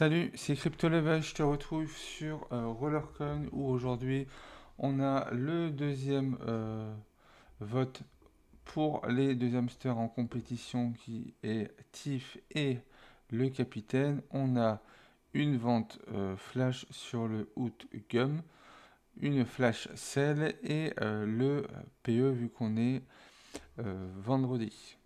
Salut, c'est CryptoLevel, je te retrouve sur RollerCoin où aujourd'hui on a le deuxième vote pour les deux hamsters en compétition qui est Tiff et le capitaine. On a une vente flash sur le Outgum, une flash sell et le PE vu qu'on est vendredi.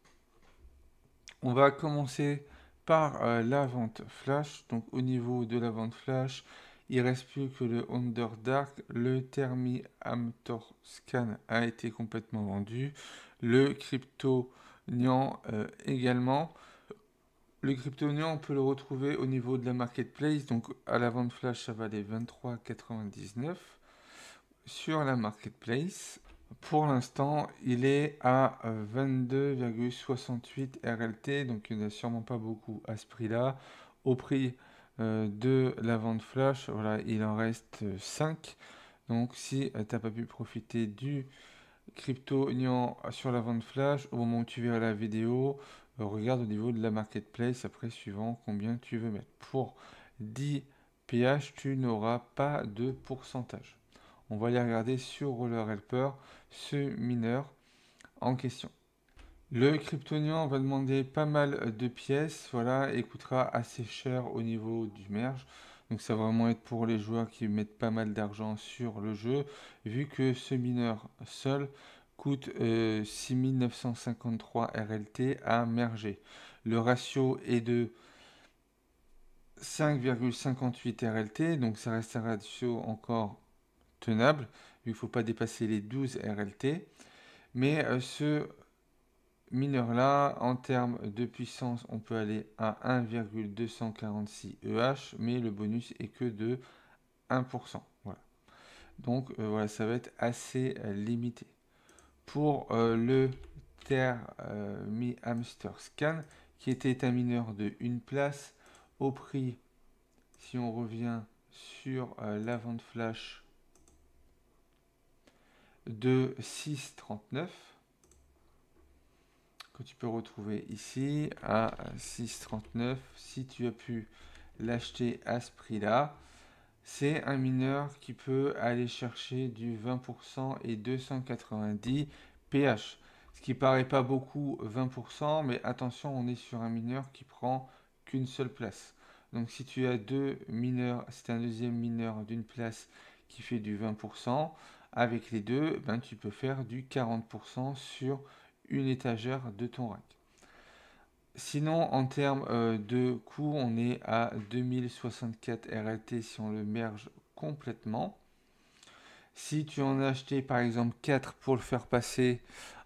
On va commencer par la vente flash. Donc au niveau de la vente flash, il ne reste plus que le Underdark. Le Thermi Amtor Scan a été complètement vendu. Le Crypto Nian également. Le Crypto Nian, on peut le retrouver au niveau de la marketplace. Donc à la vente flash, ça valait 23,99 sur la marketplace. Pour l'instant, il est à 22,68 RLT, donc il n'y en a sûrement pas beaucoup à ce prix-là. Au prix de la vente flash, voilà, il en reste 5. Donc si tu n'as pas pu profiter du crypto Nian sur la vente flash, au moment où tu verras la vidéo, regarde au niveau de la marketplace, après suivant combien tu veux mettre. Pour 10 PH, tu n'auras pas de pourcentage. On va aller regarder sur Roller Helper ce mineur en question. Le Kryptonian va demander pas mal de pièces, voilà, et coûtera assez cher au niveau du merge. Donc ça va vraiment être pour les joueurs qui mettent pas mal d'argent sur le jeu, vu que ce mineur seul coûte 6953 RLT à merger. Le ratio est de 5,58 RLT, donc ça reste un ratio encore tenable, vu qu'il ne faut pas dépasser les 12 RLT. Mais ce mineur-là, en termes de puissance, on peut aller à 1,246 EH, mais le bonus est que de 1%. Voilà. Donc voilà, ça va être assez limité. Pour le Thermi Hamster Scan, qui était un mineur de 1 place, au prix, si on revient sur la vente flash de 6,39 que tu peux retrouver ici à 6,39 si tu as pu l'acheter à ce prix-là. C'est un mineur qui peut aller chercher du 20% et 290 pH. Ce qui paraît pas beaucoup 20%, mais attention, on est sur un mineur qui prend qu'une seule place. Donc si tu as deux mineurs, c'est un deuxième mineur d'une place qui fait du 20%, avec les deux, ben, tu peux faire du 40% sur une étagère de ton rack. Sinon, en termes de coût, on est à 2064 RLT si on le merge complètement. Si tu en as acheté par exemple 4 pour le faire passer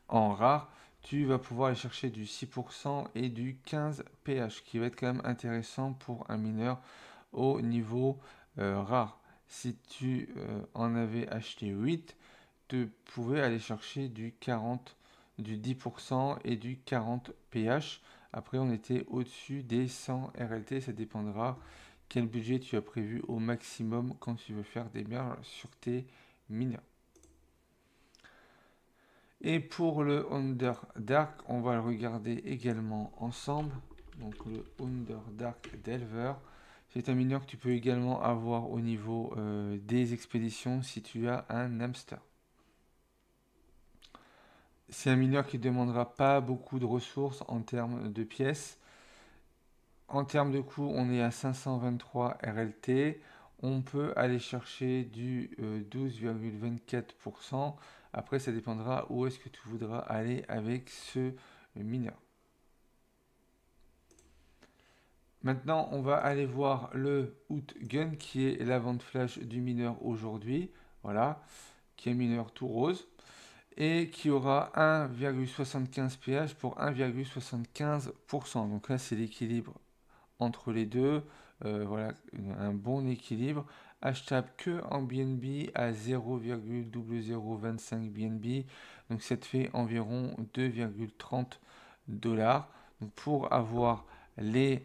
en rare, tu vas pouvoir aller chercher du 6% et du 15 pH, qui va être quand même intéressant pour un mineur au niveau rare. Si tu en avais acheté 8, tu pouvais aller chercher du 40, du 10% et du 40 pH. Après, on était au-dessus des 100 RLT. Ça dépendra quel budget tu as prévu au maximum quand tu veux faire des merges sur tes mineurs. Et pour le Underdark, on va le regarder également ensemble. Donc le Underdark Delver, c'est un mineur que tu peux également avoir au niveau des expéditions si tu as un hamster. C'est un mineur qui ne demandera pas beaucoup de ressources en termes de pièces. En termes de coût, on est à 523 RLT. On peut aller chercher du 12,24%. Après, ça dépendra où est-ce que tu voudras aller avec ce mineur. Maintenant, on va aller voir le Outgun qui est la vente flash du mineur aujourd'hui. Voilà, qui est un mineur tout rose et qui aura 1,75 pH pour 1,75%. Donc là, c'est l'équilibre entre les deux. Voilà, un bon équilibre. Achetable que en BNB à 0,0025 BNB. Donc ça te fait environ 2,30 dollars. Donc pour avoir les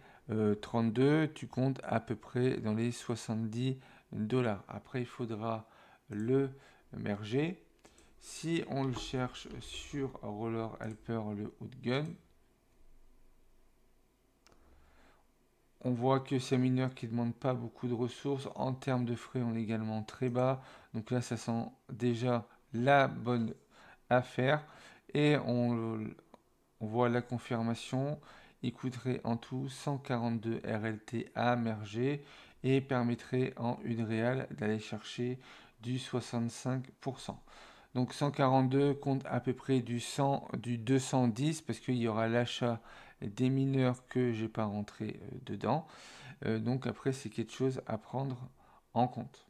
32, tu comptes à peu près dans les 70 dollars. Après, il faudra le merger. Si on le cherche sur Roller Helper, le Outgun, on voit que c'est un mineur qui ne demande pas beaucoup de ressources. En termes de frais, on est également très bas. Donc là, ça sent déjà la bonne affaire. Et on voit la confirmation. Il coûterait en tout 142 RLT à merger et permettrait en une réale d'aller chercher du 65%. Donc 142 compte à peu près du 100, du 210 parce qu'il y aura l'achat des mineurs que j'ai pas rentré dedans. Donc après c'est quelque chose à prendre en compte.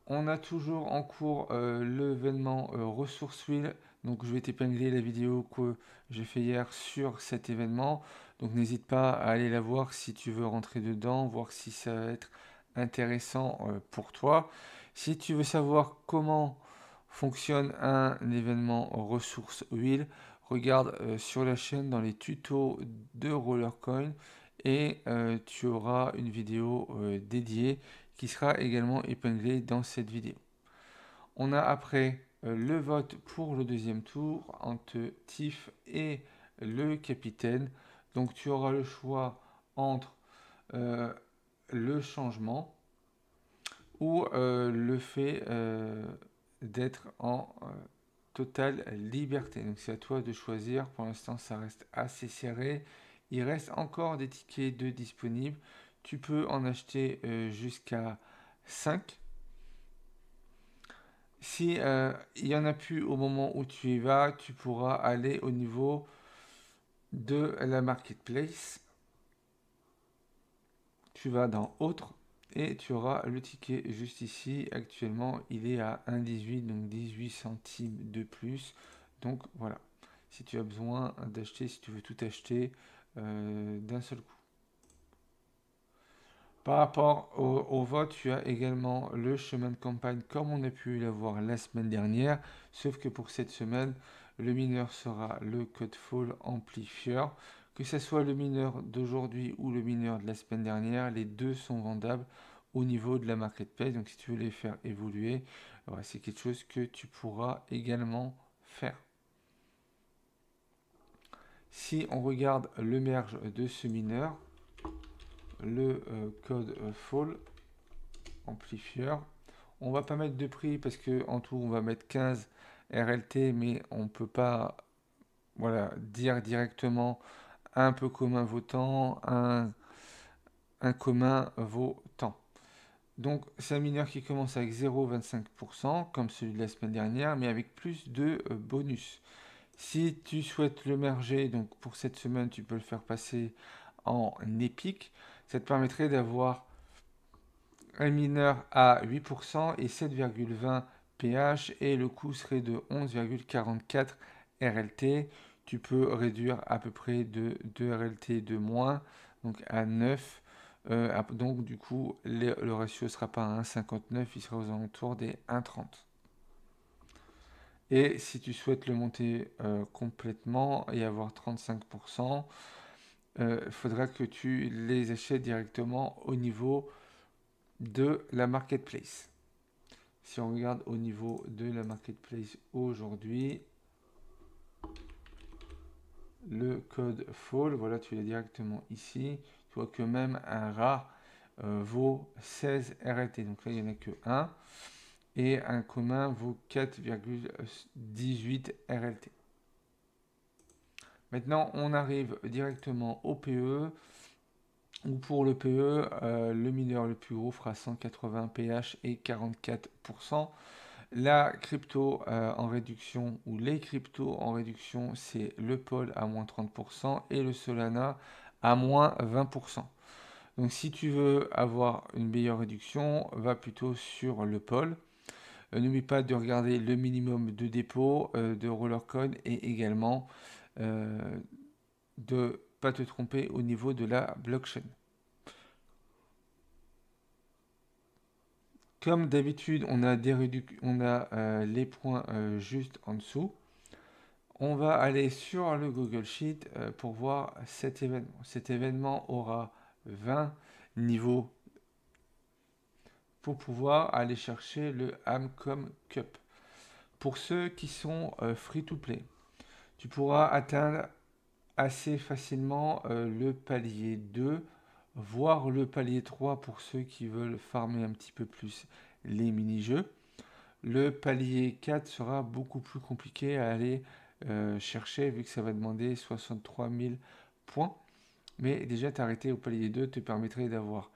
On a toujours en cours l'événement Ressources Wheel. Donc je vais t'épingler la vidéo que j'ai fait hier sur cet événement. Donc n'hésite pas à aller la voir si tu veux rentrer dedans, voir si ça va être intéressant pour toi. Si tu veux savoir comment fonctionne un événement Ressources Wheel, regarde sur la chaîne dans les tutos de Rollercoin et tu auras une vidéo dédiée qui sera également épinglé dans cette vidéo. On a après le vote pour le deuxième tour entre Tiff et le capitaine. Donc tu auras le choix entre le changement ou le fait d'être en totale liberté. Donc c'est à toi de choisir. Pour l'instant ça reste assez serré. Il reste encore des tickets de disponibles. Tu peux en acheter jusqu'à 5. Si il n'y en a plus au moment où tu y vas, tu pourras aller au niveau de la marketplace. Tu vas dans autre et tu auras le ticket juste ici. Actuellement, il est à 1,18, donc 18 centimes de plus. Donc voilà, si tu as besoin d'acheter, si tu veux tout acheter d'un seul coup. Par rapport au vote, tu as également le chemin de campagne comme on a pu l'avoir la semaine dernière, sauf que pour cette semaine, le mineur sera le Codefall Amplifier. Que ce soit le mineur d'aujourd'hui ou le mineur de la semaine dernière, les deux sont vendables au niveau de la marketplace. Donc si tu veux les faire évoluer, c'est quelque chose que tu pourras également faire. Si on regarde le merge de ce mineur, le code fall amplifier. On va pas mettre de prix parce que en tout on va mettre 15 RLT, mais on peut pas dire directement un peu commun vaut temps, un commun vaut temps. Donc c'est un mineur qui commence avec 0,25% comme celui de la semaine dernière, mais avec plus de bonus. Si tu souhaites le merger, donc pour cette semaine tu peux le faire passer en épique, ça te permettrait d'avoir un mineur à 8% et 7,20 pH et le coût serait de 11,44 RLT. Tu peux réduire à peu près de 2 RLT de moins, donc à 9. Donc du coup, le ratio ne sera pas à 1,59, il sera aux alentours des 1,30. Et si tu souhaites le monter complètement et avoir 35%, il faudra que tu les achètes directement au niveau de la marketplace. Si on regarde au niveau de la marketplace aujourd'hui, le code fall, voilà, tu l'as directement ici. Tu vois que même un rare vaut 16 RLT. Donc là, il n'y en a que 1. Et un commun vaut 4,18 RLT. Maintenant, on arrive directement au PE. Ou pour le PE, le mineur le plus gros fera 180 pH et 44%. La crypto en réduction ou les cryptos en réduction, c'est le Pol à moins 30% et le Solana à moins 20%. Donc si tu veux avoir une meilleure réduction, va plutôt sur le Pol. N'oublie pas de regarder le minimum de dépôt de Rollercoin et également de ne pas te tromper au niveau de la blockchain. Comme d'habitude, on a, les points juste en dessous. On va aller sur le Google Sheet pour voir cet événement. Cet événement aura 20 niveaux pour pouvoir aller chercher le Amcom Cup. Pour ceux qui sont free to play, tu pourras atteindre assez facilement le palier 2, voire le palier 3 pour ceux qui veulent farmer un petit peu plus les mini-jeux. Le palier 4 sera beaucoup plus compliqué à aller chercher vu que ça va demander 63 000 points. Mais déjà t'arrêter au palier 2 te permettrait d'avoir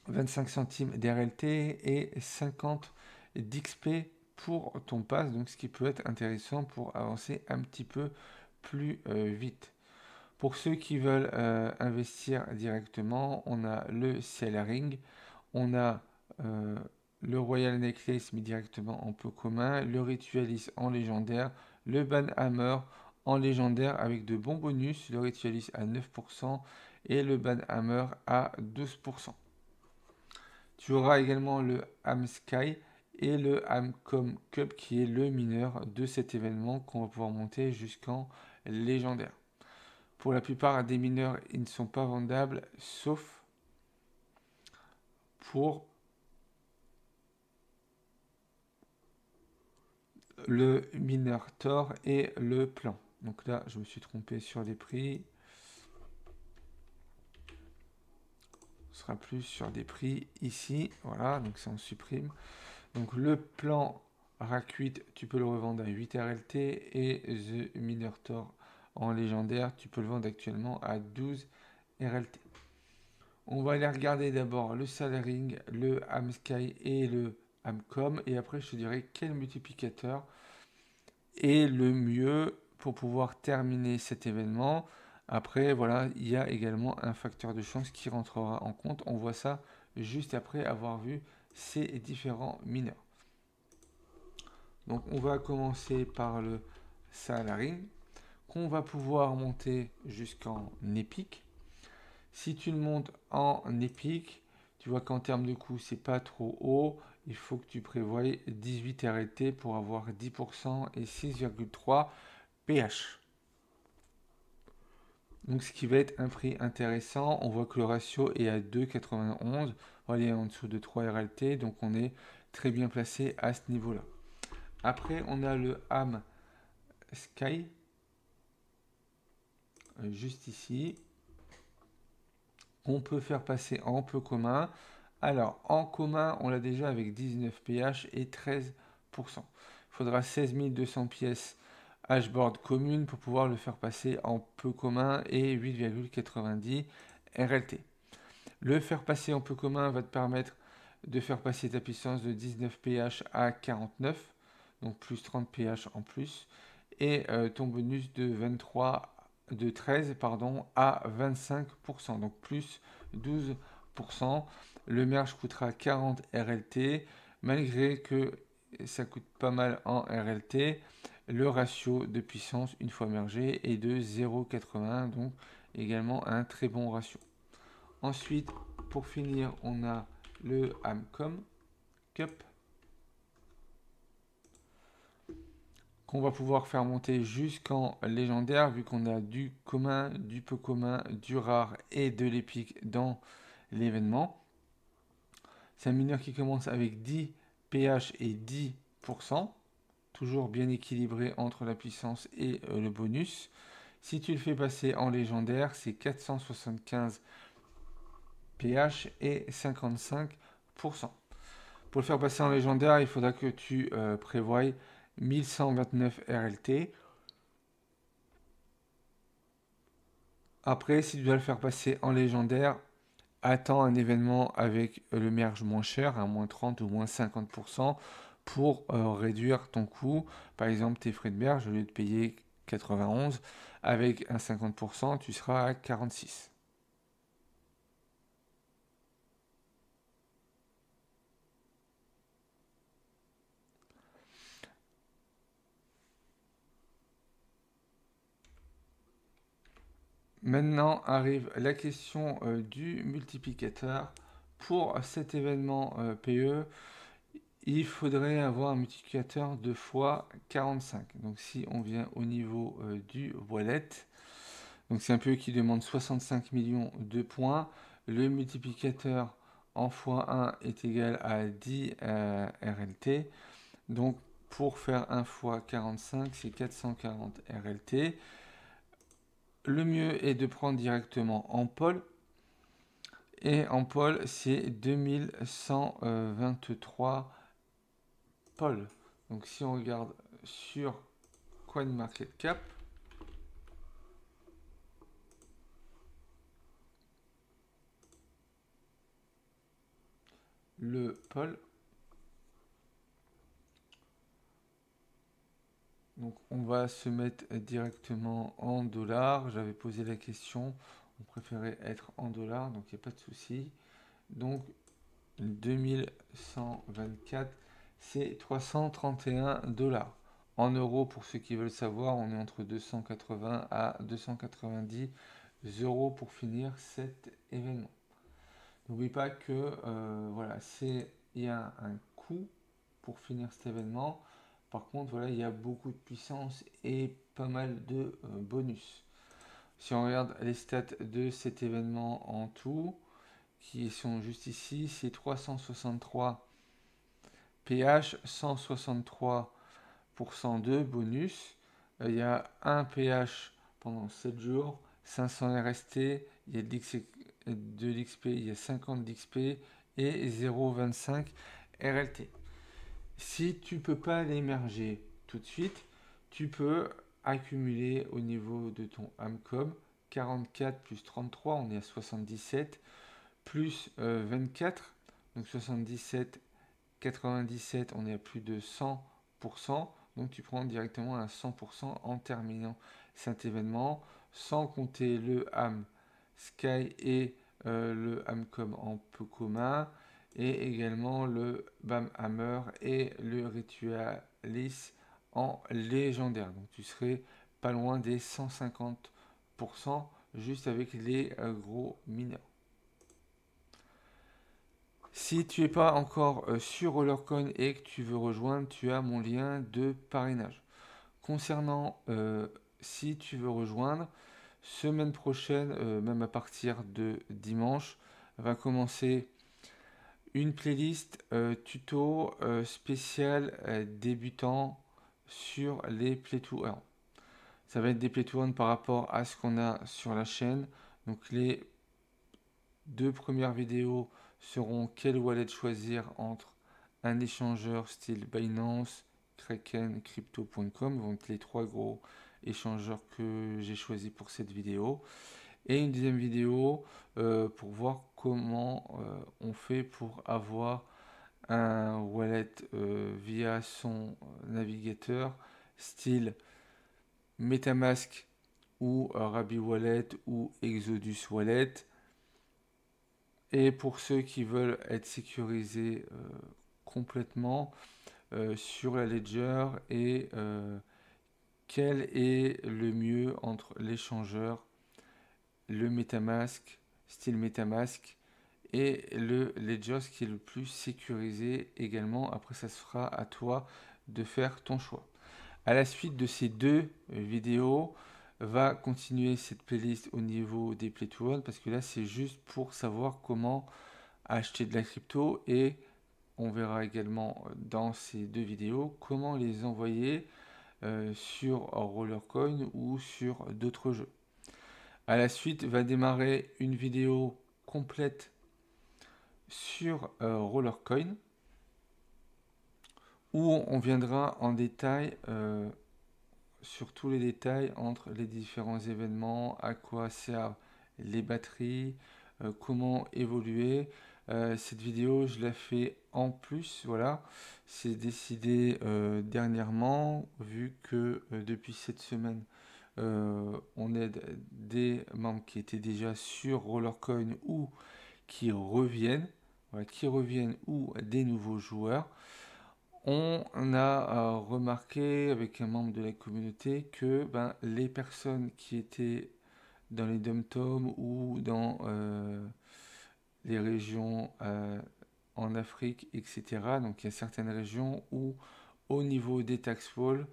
25 centimes d'RLT et 50 d'XP pour ton pass, donc ce qui peut être intéressant pour avancer un petit peu plus vite. Pour ceux qui veulent investir directement, on a le Cellaring, on a le Royal Necklace mis directement en peu commun, le Ritualis en légendaire, le Banhammer en légendaire avec de bons bonus, le Ritualis à 9% et le Banhammer à 12%. Tu auras également le Ham Sky et le Hamcom Cup qui est le mineur de cet événement qu'on va pouvoir monter jusqu'en légendaire. Pour la plupart des mineurs, ils ne sont pas vendables sauf pour le mineur Thor et le plan. Donc là, je me suis trompé sur les prix. Ce sera plus sur des prix ici. Voilà, donc ça on supprime. Donc le plan Rack 8, tu peux le revendre à 8 RLT et The Miner Thor en légendaire, tu peux le vendre actuellement à 12 RLT. On va aller regarder d'abord le Salaring, le Hamsky et le Hamcom et après je te dirai quel multiplicateur est le mieux pour pouvoir terminer cet événement. Après, voilà, il y a également un facteur de chance qui rentrera en compte. On voit ça juste après avoir vu ces différents mineurs. Donc, on va commencer par le Salaring, qu'on va pouvoir monter jusqu'en épique. Si tu le montes en épique, tu vois qu'en termes de coût, c'est pas trop haut. Il faut que tu prévoies 18 RLT pour avoir 10% et 6,3 pH. Donc ce qui va être un prix intéressant. On voit que le ratio est à 2,91. On va aller en dessous de 3 RLT. Donc on est très bien placé à ce niveau-là. Après, on a le Ham Sky. Juste ici. On peut faire passer en peu commun. Alors, en commun, on l'a déjà avec 19 pH et 13%. Il faudra 16 200 pièces hashboard commune pour pouvoir le faire passer en peu commun et 8,90 RLT. Le faire passer en peu commun va te permettre de faire passer ta puissance de 19 pH à 49, donc plus 30 pH en plus, et ton bonus de 13 pardon, à 25%, donc plus 12%. Le merge coûtera 40 RLT, malgré que ça coûte pas mal en RLT. Le ratio de puissance une fois mergé est de 0,81, donc également un très bon ratio. Ensuite, pour finir, on a le Hamcom Cup qu'on va pouvoir faire monter jusqu'en légendaire vu qu'on a du commun, du peu commun, du rare et de l'épique dans l'événement. C'est un mineur qui commence avec 10 pH et 10%, toujours bien équilibré entre la puissance et le bonus. Si tu le fais passer en légendaire, c'est 475 pH et 55%. Pour le faire passer en légendaire, il faudra que tu prévoies 1129 RLT. Après, si tu dois le faire passer en légendaire, attends un événement avec le merge moins cher, à moins 30 ou moins 50%, pour réduire ton coût. Par exemple, tes frais de merge, au lieu de payer 91, avec un 50%, tu seras à 46. Maintenant arrive la question du multiplicateur. Pour cet événement PE, il faudrait avoir un multiplicateur de fois 45. Donc si on vient au niveau du wallet, donc c'est un PE qui demande 65 millions de points. Le multiplicateur en x1 est égal à 10 RLT. Donc pour faire 1 x 45, c'est 440 RLT. le mieux est de prendre directement en pole. Et en pole, c'est 2123 pole. Donc si on regarde sur CoinMarketCap, le pole, donc on va se mettre directement en dollars. J'avais posé la question, on préférait être en dollars, donc il n'y a pas de souci. Donc 2124, c'est 331 dollars. En euros, pour ceux qui veulent savoir, on est entre 280 à 290 euros pour finir cet événement. N'oublie pas que voilà, il y a un coût pour finir cet événement. Par contre, voilà, il y a beaucoup de puissance et pas mal de bonus. Si on regarde les stats de cet événement en tout, qui sont juste ici, c'est 363 pH, 163% de bonus. Il y a un pH pendant 7 jours, 500 RST, il y a de l'XP, il y a 50 d'XP et 0,25 RLT. Si tu ne peux pas l'émerger tout de suite, tu peux accumuler au niveau de ton AMCOM 44 plus 33, on est à 77, plus 24, donc 77, 97, on est à plus de 100%, donc tu prends directement à 100% en terminant cet événement, sans compter le AM Sky et le AMCOM en peu commun, et également le BAM Hammer et le Ritualis en légendaire. Donc tu serais pas loin des 150% juste avec les gros mineurs. Si tu n'es pas encore sur Rollercoin et que tu veux rejoindre, tu as mon lien de parrainage. Concernant si tu veux rejoindre, semaine prochaine, même à partir de dimanche, va commencer une playlist tuto spéciale débutant sur les Play to Earn. Ça va être des Play to Earn par rapport à ce qu'on a sur la chaîne. Donc les deux premières vidéos seront quelle wallet choisir entre un échangeur style Binance, Kraken, Crypto.com, vont être les trois gros échangeurs que j'ai choisis pour cette vidéo. Et une deuxième vidéo pour voir comment on fait pour avoir un wallet via son navigateur style MetaMask ou Rabi Wallet ou Exodus Wallet. Et pour ceux qui veulent être sécurisés complètement sur la Ledger et quel est le mieux entre l'échangeur, le MetaMask, style MetaMask et le Ledger, ce qui est le plus sécurisé également. Après, ça sera à toi de faire ton choix. À la suite de ces deux vidéos, va continuer cette playlist au niveau des Play to Earn parce que là, c'est juste pour savoir comment acheter de la crypto et on verra également dans ces deux vidéos comment les envoyer sur Rollercoin ou sur d'autres jeux. À la suite va démarrer une vidéo complète sur Rollercoin où on viendra en détail sur tous les détails entre les différents événements, à quoi servent les batteries, comment évoluer. Cette vidéo, je la fais en plus, voilà. C'est décidé dernièrement, vu que depuis cette semaine, on aide des membres qui étaient déjà sur Rollercoin ou qui reviennent, voilà, ou des nouveaux joueurs. On a remarqué avec un membre de la communauté que les personnes qui étaient dans les dom-toms ou dans les régions en Afrique, etc. Donc il y a certaines régions où au niveau des tax walls,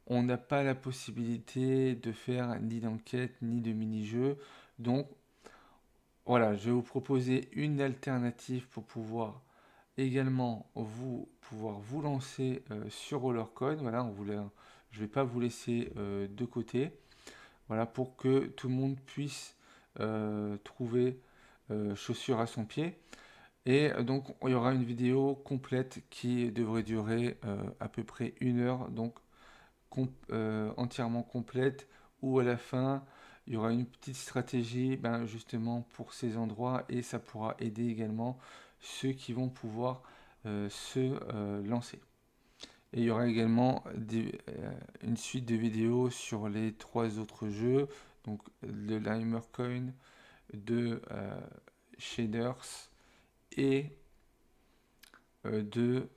on n'a pas la possibilité de faire ni d'enquête ni de mini-jeu. Donc voilà, je vais vous proposer une alternative pour pouvoir également pouvoir vous lancer sur Rollercoin. Voilà, je ne vais pas vous laisser de côté. Voilà, pour que tout le monde puisse trouver chaussures à son pied. Et donc il y aura une vidéo complète qui devrait durer à peu près 1 heure, donc entièrement complète, où à la fin il y aura une petite stratégie justement pour ces endroits, et ça pourra aider également ceux qui vont pouvoir se lancer. Et il y aura également une suite de vidéos sur les 3 autres jeux, donc de Limercoin, de Shaders et de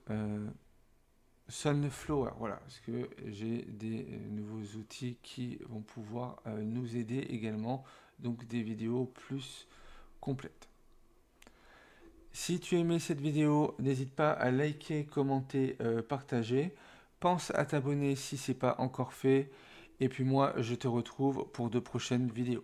Sunflower. Voilà, parce que j'ai des nouveaux outils qui vont pouvoir nous aider également, donc des vidéos plus complètes. Si tu as aimé cette vidéo, n'hésite pas à liker, commenter, partager. Pense à t'abonner si ce n'est pas encore fait. Et puis moi, je te retrouve pour de prochaines vidéos.